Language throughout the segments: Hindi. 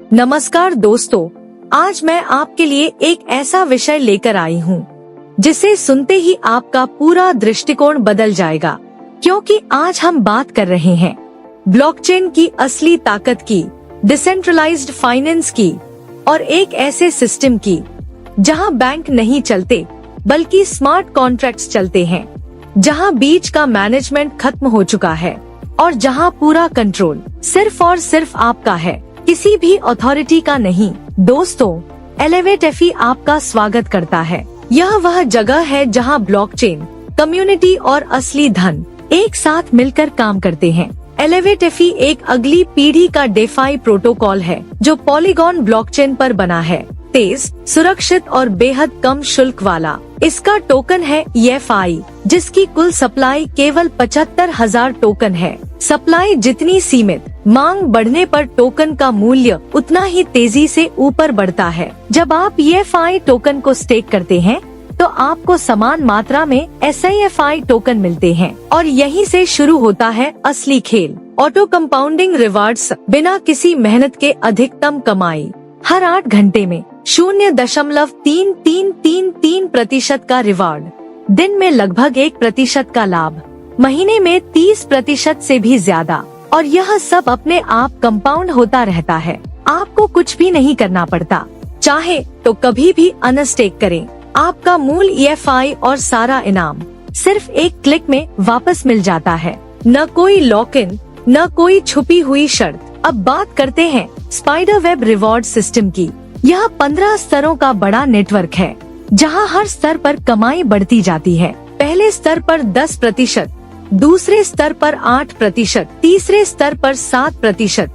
नमस्कार दोस्तों, आज मैं आपके लिए एक ऐसा विषय लेकर आई हूँ जिसे सुनते ही आपका पूरा दृष्टिकोण बदल जाएगा, क्योंकि आज हम बात कर रहे हैं ब्लॉकचेन की असली ताकत की, डिसेंट्रलाइज्ड फाइनेंस की और एक ऐसे सिस्टम की जहां बैंक नहीं चलते बल्कि स्मार्ट कॉन्ट्रैक्ट्स चलते हैं, जहां बीच का मैनेजमेंट खत्म हो चुका है और जहां पूरा कंट्रोल सिर्फ और सिर्फ आपका है, किसी भी अथॉरिटी का नहीं। दोस्तों, एलेवेट एफई आपका स्वागत करता है। यह वह जगह है जहां ब्लॉकचेन, कम्युनिटी और असली धन एक साथ मिलकर काम करते हैं। एलेवेट एफई एक अगली पीढ़ी का डेफाई प्रोटोकॉल है जो पॉलीगॉन ब्लॉकचेन पर बना है, तेज, सुरक्षित और बेहद कम शुल्क वाला। इसका टोकन है EFI, जिसकी कुल सप्लाई केवल 75,000 टोकन है। सप्लाई जितनी सीमित, मांग बढ़ने पर टोकन का मूल्य उतना ही तेजी से ऊपर बढ़ता है। जब आप EFI टोकन को स्टेक करते हैं तो आपको समान मात्रा में SIFI टोकन मिलते हैं और यहीं से शुरू होता है असली खेल। ऑटो कंपाउंडिंग रिवार्ड्स, बिना किसी मेहनत के अधिकतम कमाई। हर 8 घंटे में 0.3333% का रिवार्ड, दिन में लगभग 1% का लाभ, महीने में 30% से भी ज्यादा, और यह सब अपने आप कंपाउंड होता रहता है। आपको कुछ भी नहीं करना पड़ता। चाहे तो कभी भी अनस्टेक करें, आपका मूल EFI और सारा इनाम सिर्फ एक क्लिक में वापस मिल जाता है। न कोई लॉक इन, न कोई छुपी हुई शर्त। अब बात करते हैं स्पाइडर वेब रिवॉर्ड सिस्टम की। यह 15 स्तरों का बड़ा नेटवर्क है जहां हर स्तर पर कमाई बढ़ती जाती है। पहले स्तर पर 10%, दूसरे स्तर पर 8%, तीसरे स्तर पर 7%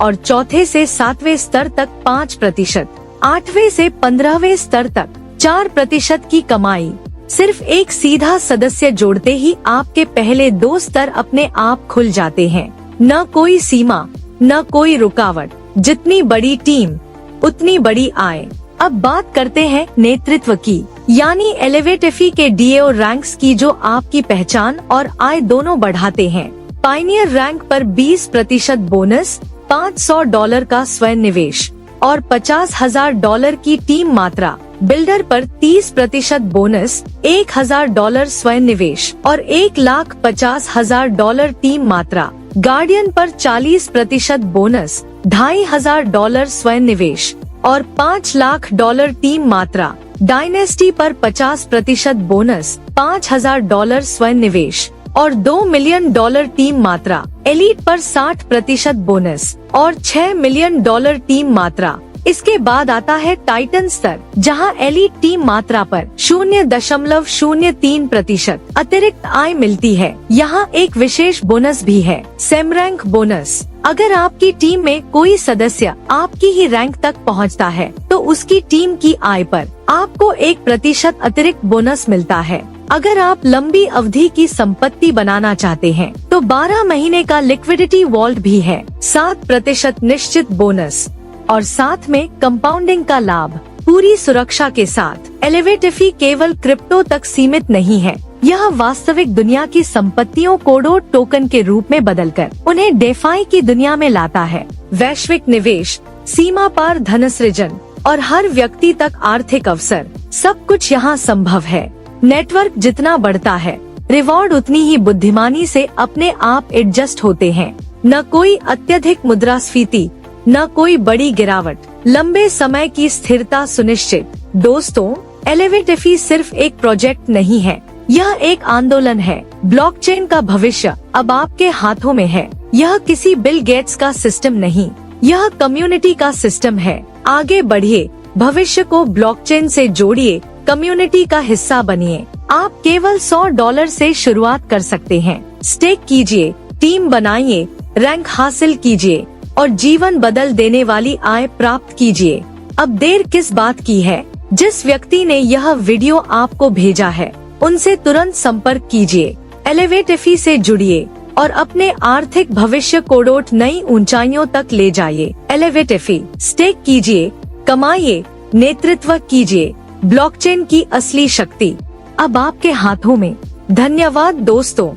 और चौथे से 7वें स्तर तक 5%, 8वें से 15वें स्तर तक 4% की कमाई। सिर्फ एक सीधा सदस्य जोड़ते ही आपके पहले 2 स्तर अपने आप खुल जाते हैं। न कोई सीमा, न कोई रुकावट। जितनी बड़ी टीम उतनी बड़ी आय। अब बात करते हैं नेतृत्व की, यानी एलेवेट एफई के DAO रैंक्स की, जो आपकी पहचान और आय दोनों बढ़ाते हैं। पायनियर रैंक पर 20% बोनस, $500 का स्वयं निवेश और $50,000 की टीम मात्रा। बिल्डर पर 30% बोनस, $1,000 स्वयं निवेश और $1,50,000 टीम मात्रा। गार्डियन पर 40% बोनस, $2,500 स्वयं निवेश और $5,00,000 टीम मात्रा। डायनेस्टी पर 50% बोनस, $5,000 स्वयं निवेश और $2 मिलियन टीम मात्रा। एलीट पर 60% बोनस और $6 मिलियन टीम मात्रा। इसके बाद आता है टाइटन स्तर, जहां एलीट टीम मात्रा पर 0.03% अतिरिक्त आय मिलती है। यहाँ एक विशेष बोनस भी है, सेम रैंक बोनस। अगर आपकी टीम में कोई सदस्य आपकी ही रैंक तक पहुँचता है तो उसकी टीम की आय पर आपको 1% अतिरिक्त बोनस मिलता है। अगर आप लंबी अवधि की संपत्ति बनाना चाहते हैं तो 12 महीने का लिक्विडिटी वॉल्ट भी है, 7% निश्चित बोनस और साथ में कंपाउंडिंग का लाभ। पूरी सुरक्षा के साथ एलेवेट एफई केवल क्रिप्टो तक सीमित नहीं है। यह वास्तविक दुनिया की संपत्तियों को टोकन के रूप में बदलकर उन्हें डेफाई की दुनिया में लाता है। वैश्विक निवेश, सीमा पार धन सृजन और हर व्यक्ति तक आर्थिक अवसर, सब कुछ यहाँ संभव है। नेटवर्क जितना बढ़ता है, रिवॉर्ड उतनी ही बुद्धिमानी से अपने आप एडजस्ट होते हैं। न कोई अत्यधिक मुद्रास्फीति, न कोई बड़ी गिरावट, लंबे समय की स्थिरता सुनिश्चित। दोस्तों, एलेवेट एफई सिर्फ एक प्रोजेक्ट नहीं है, यह एक आंदोलन है। ब्लॉकचेन का भविष्य अब आपके हाथों में है। यह किसी बिल गेट्स का सिस्टम नहीं, यह कम्युनिटी का सिस्टम है। आगे बढ़िए, भविष्य को ब्लॉकचेन से जोड़िए, कम्युनिटी का हिस्सा बनिए। आप केवल $100 से शुरुआत कर सकते हैं। स्टेक कीजिए, टीम बनाइए, रैंक हासिल कीजिए और जीवन बदल देने वाली आय प्राप्त कीजिए। अब देर किस बात की है? जिस व्यक्ति ने यह वीडियो आपको भेजा है उनसे तुरंत संपर्क कीजिए। एलेवेट एफई से जुड़िए और अपने आर्थिक भविष्य को नई ऊंचाइयों तक ले जाइए। एलेवेट एफई, स्टेक कीजिए, कमाइए, नेतृत्व कीजिए। ब्लॉकचेन की असली शक्ति अब आपके हाथों में। धन्यवाद दोस्तों।